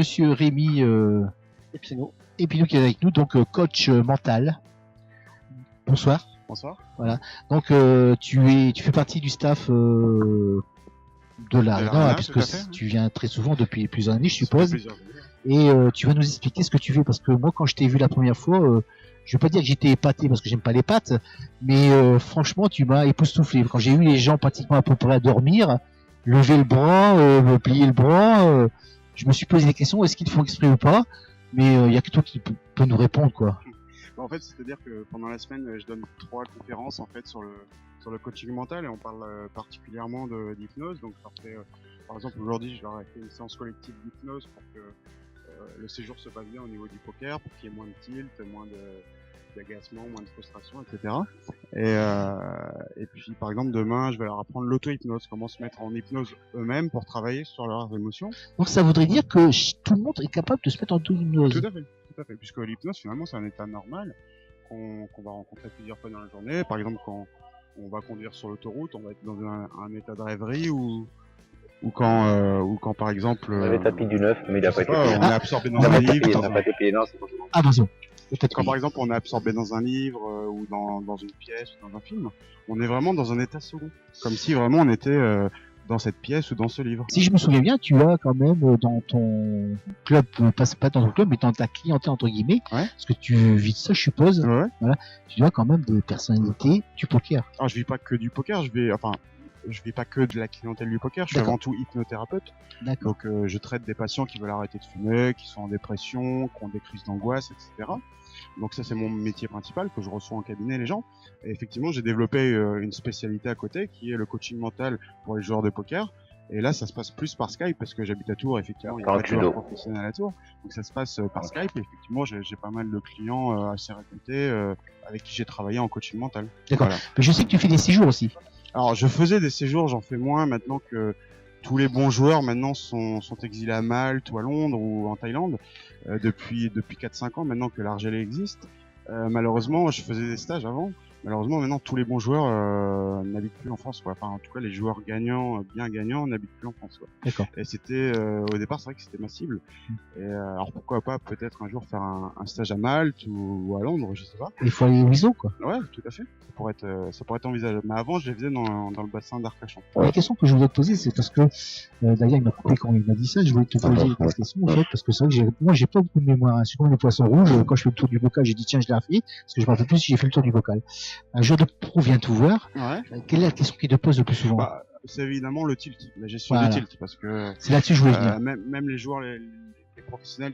monsieur Rémi Epino qui est avec nous, donc coach mental. Bonsoir. Bonsoir. Voilà. Donc tu fais partie du staff de l'Arena, puisque tu viens très souvent depuis plusieurs années, je suppose. Et tu vas nous expliquer ce que tu fais, parce que moi, quand je t'ai vu la première fois, je vais pas dire que j'étais épaté parce que j'aime pas les pâtes, mais franchement, tu m'as époustouflé. Quand j'ai vu les gens pratiquement à peu près à dormir, lever le bras, plier le bras, je me suis posé des questions, est-ce qu'ils te font exprès ou pas? Mais il y a que toi qui peut nous répondre, quoi. En fait, c'est-à-dire que pendant la semaine, je donne 3 conférences en fait sur le coaching mental et on parle particulièrement d'hypnose. Donc, par exemple, aujourd'hui, je leur ai fait une séance collective d'hypnose pour que le séjour se passe bien au niveau du poker, pour qu'il y ait moins de tilt, moins d'agacement, moins de frustration, etc. Et puis, par exemple, demain, je vais leur apprendre l'auto-hypnose, comment se mettre en hypnose eux-mêmes pour travailler sur leurs émotions. Donc, ça voudrait dire que tout le monde est capable de se mettre en auto-hypnose. Tout à fait, puisque l'hypnose, finalement, c'est un état normal qu'on va rencontrer plusieurs fois dans la journée. Par exemple, quand on va conduire sur l'autoroute, on va être dans un état de rêverie ou quand par exemple... On avait tapé du neuf, mais il a pas été payé. On est absorbé dans un livre. On n'a pas été payé, non, c'est pas ça. Ah, attention. Quand par exemple on est absorbé dans un livre ou dans une pièce ou dans un film, on est vraiment dans un état second. Comme si vraiment on était dans cette pièce ou dans ce livre. Si je me souviens bien, tu as quand même dans ton club, pas dans ton club, mais dans ta clientèle entre guillemets, parce que tu vis de ça, je suppose. Ouais. Voilà, tu as quand même des personnalités du poker. Alors je vis pas que du poker, je vis pas que de la clientèle du poker, je suis avant tout hypnothérapeute. D'accord. Donc je traite des patients qui veulent arrêter de fumer, qui sont en dépression, qui ont des crises d'angoisse, etc. Donc ça c'est mon métier principal que je reçois en cabinet les gens. Et effectivement j'ai développé une spécialité à côté qui est le coaching mental pour les joueurs de poker. Et là ça se passe plus par Skype parce que j'habite à Tours, effectivement il y a pas de joueurs professionnels à Tours. Donc ça se passe par Skype et effectivement j'ai pas mal de clients assez réputés avec qui j'ai travaillé en coaching mental. D'accord. Voilà. Mais je sais que tu fais des séjours aussi. Alors je faisais des séjours, j'en fais moins maintenant que tous les bons joueurs maintenant sont exilés à Malte ou à Londres ou en Thaïlande depuis 4-5 ans maintenant que l'Argelé existe. Malheureusement, je faisais des stages avant. Malheureusement, maintenant tous les bons joueurs n'habitent plus en France, quoi. Enfin, en tout cas, les joueurs gagnants, bien gagnants, n'habitent plus en France, quoi. D'accord. Et c'était au départ, c'est vrai que c'était ma cible. Et alors pourquoi pas peut-être un jour faire un stage à Malte ou à Londres, je sais pas. Il faut aller au ISO, quoi. Ouais, tout à fait. Ça pourrait être envisageable. Mais avant, je les faisais dans le bassin d'Arcachon. La question que je voulais te poser, c'est parce que d'ailleurs, il m'a coupé quand il m'a dit ça. Je voulais te poser une question en fait, parce que c'est vrai que moi, j'ai pas beaucoup de mémoire. Hein. C'est comme les poissons rouges. Quand je fais le tour du bocal, j'ai dit tiens, je l'ai fait, parce que je me rappelle plus si j'ai fait le tour du bocal. Un joueur de pro vient tout voir. Ouais. Quelle est la question qui te pose le plus souvent? C'est évidemment le tilt, la gestion du tilt, parce que c'est là-dessus que je voulais venir. Même les joueurs, les professionnels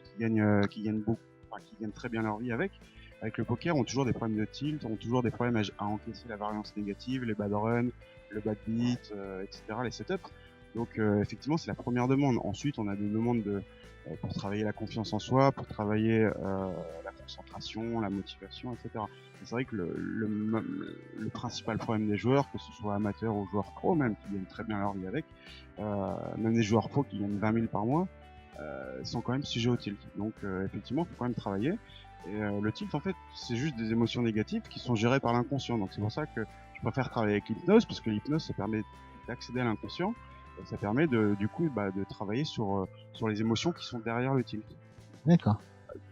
qui gagnent beaucoup, enfin, qui gagnent très bien leur vie avec le poker, ont toujours des problèmes de tilt, ont toujours des problèmes à encaisser la variance négative, les bad runs, le bad beat, etc., les setups. Donc effectivement, c'est la première demande. Ensuite, on a des demandes pour travailler la confiance en soi, pour travailler la concentration, la motivation, etc. C'est vrai que le principal problème des joueurs, que ce soit amateurs ou joueurs pro, même qui gagnent très bien leur vie avec, même des joueurs pro qui gagnent 20 000 par mois, sont quand même sujets au tilt. Donc effectivement, il faut quand même travailler. Et le tilt, en fait, c'est juste des émotions négatives qui sont gérées par l'inconscient. Donc c'est pour ça que je préfère travailler avec l'hypnose, parce que l'hypnose, ça permet d'accéder à l'inconscient. Et ça permet de travailler sur les émotions qui sont derrière le tilt. D'accord.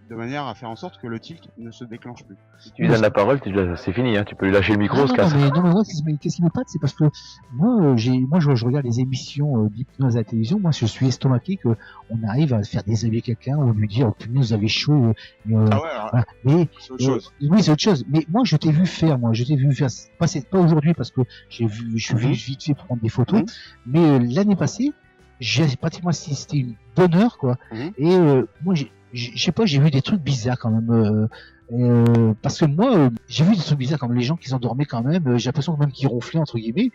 De manière à faire en sorte que le tilt ne se déclenche plus. Si tu lui donnes la parole, c'est fini, hein. Tu peux lui lâcher le micro, se casse. Non, mais moi, qu'est-ce qui m'épate, c'est parce que moi, je regarde les émissions d'hypnose à la télévision. Moi, je suis estomaqué que on arrive à faire déshabiller quelqu'un ou lui dire, oh, vous avez chaud. Voilà. Mais c'est autre chose. Oui, c'est autre chose. Mais moi, je t'ai vu faire. Pas aujourd'hui parce que je suis vite fait prendre des photos. Mais l'année passée, j'ai pratiquement assisté une bonne heure, quoi. Et moi, je sais pas, j'ai vu des trucs bizarres quand même. Parce que moi, j'ai vu des trucs bizarres comme les gens qui s'endormaient quand même. J'ai l'impression que même qu'ils ronflaient entre guillemets.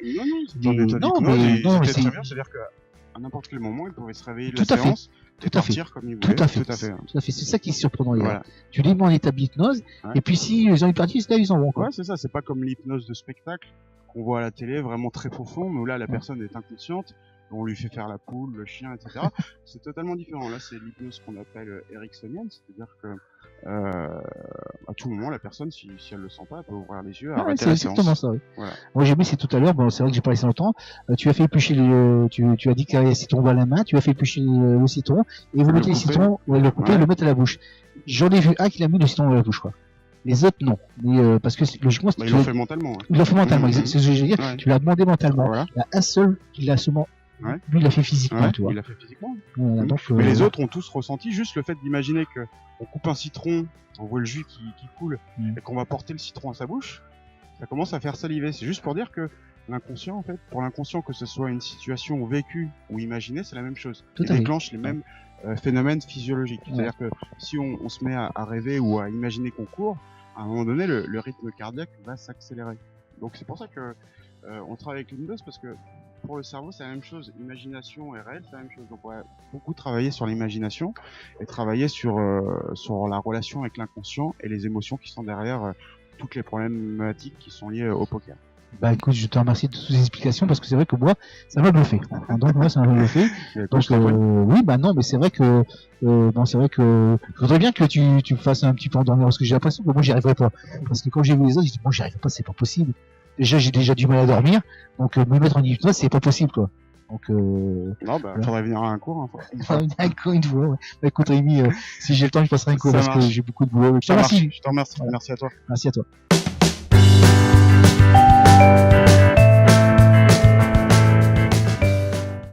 Non, mais c'est très bien. C'est-à-dire qu'à n'importe quel moment, ils pouvaient se réveiller la séance et partir comme ils voulaient. Tout à fait. C'est ça qui est surprenant. Voilà. Tu les mets en état d'hypnose et puis si ils ont une partie, là ils en vont. Quoi. Ouais, c'est ça. C'est pas comme l'hypnose de spectacle qu'on voit à la télé, vraiment très profond, mais où là la personne est inconsciente. on lui fait faire la poule, le chien, etc. C'est totalement différent. Là, c'est l'hypnose qu'on appelle ericksonienne, c'est-à-dire que à tout moment, la personne, si elle le sent pas, elle peut ouvrir les yeux, arrêter la séance. C'est exactement ça. Oui. Voilà. Moi, j'ai mis c'est tout à l'heure. Bon, c'est vrai que j'ai pas laissé longtemps. Tu as fait éplucher tu as dit qu'il y avait les citrons à la main. Tu as fait éplucher le citron et vous mettez les citrons, le couper, le mettre à la bouche. J'en ai vu un qui l'a mis le citron à la bouche, quoi. Les autres, non. Mais, parce que, logiquement, ils l'ont fait mentalement. Ils l'ont fait mentalement. C'est ce que je veux dire. Ouais. Tu l'as demandé mentalement. Voilà. Il y a un seul qui l'a seulement. Ouais. Lui, il l'a fait physiquement, tu vois. Il l'a fait physiquement. Voilà, donc, mais les autres ont tous ressenti juste le fait d'imaginer que on coupe un citron, on voit le jus qui coule, et qu'on va porter le citron à sa bouche. Ça commence à faire saliver. C'est juste pour dire que l'inconscient, en fait, pour l'inconscient, que ce soit une situation vécue ou imaginée, c'est la même chose. Il déclenche les mêmes phénomènes physiologiques. Ouais. C'est-à-dire que si on se met à rêver ou à imaginer qu'on court, à un moment donné, le rythme cardiaque va s'accélérer. Donc c'est pour ça que on travaille avec l'hypnose, parce que pour le cerveau, c'est la même chose. Imagination et réel, c'est la même chose. Donc on va beaucoup travailler sur l'imagination et travailler sur la relation avec l'inconscient et les émotions qui sont derrière toutes les problématiques qui sont liées au poker. Bah écoute, je te remercie de toutes ces explications, parce que c'est vrai que moi, ça m'a bluffé. Donc moi, ça m'a bluffé. Donc oui, bah non, mais c'est vrai que je voudrais bien que tu fasses un petit peu endormir, parce que j'ai l'impression que moi j'y arriverais pas. Parce que quand j'ai vu les autres, j'ai dit bon, j'y arriverai pas, c'est pas possible. Déjà, j'ai déjà du mal à dormir, donc me mettre en hypnose, c'est pas possible, quoi. Donc non, bah voilà. Faudrait venir à un cours. Hein, faudrait venir à un cours une fois. Ouais. Bah, écoute Rémi, si j'ai le temps, je passerai un cours, parce que j'ai beaucoup de boulot. Je te remercie. Je te remercie. Voilà. Merci à toi. Merci à toi.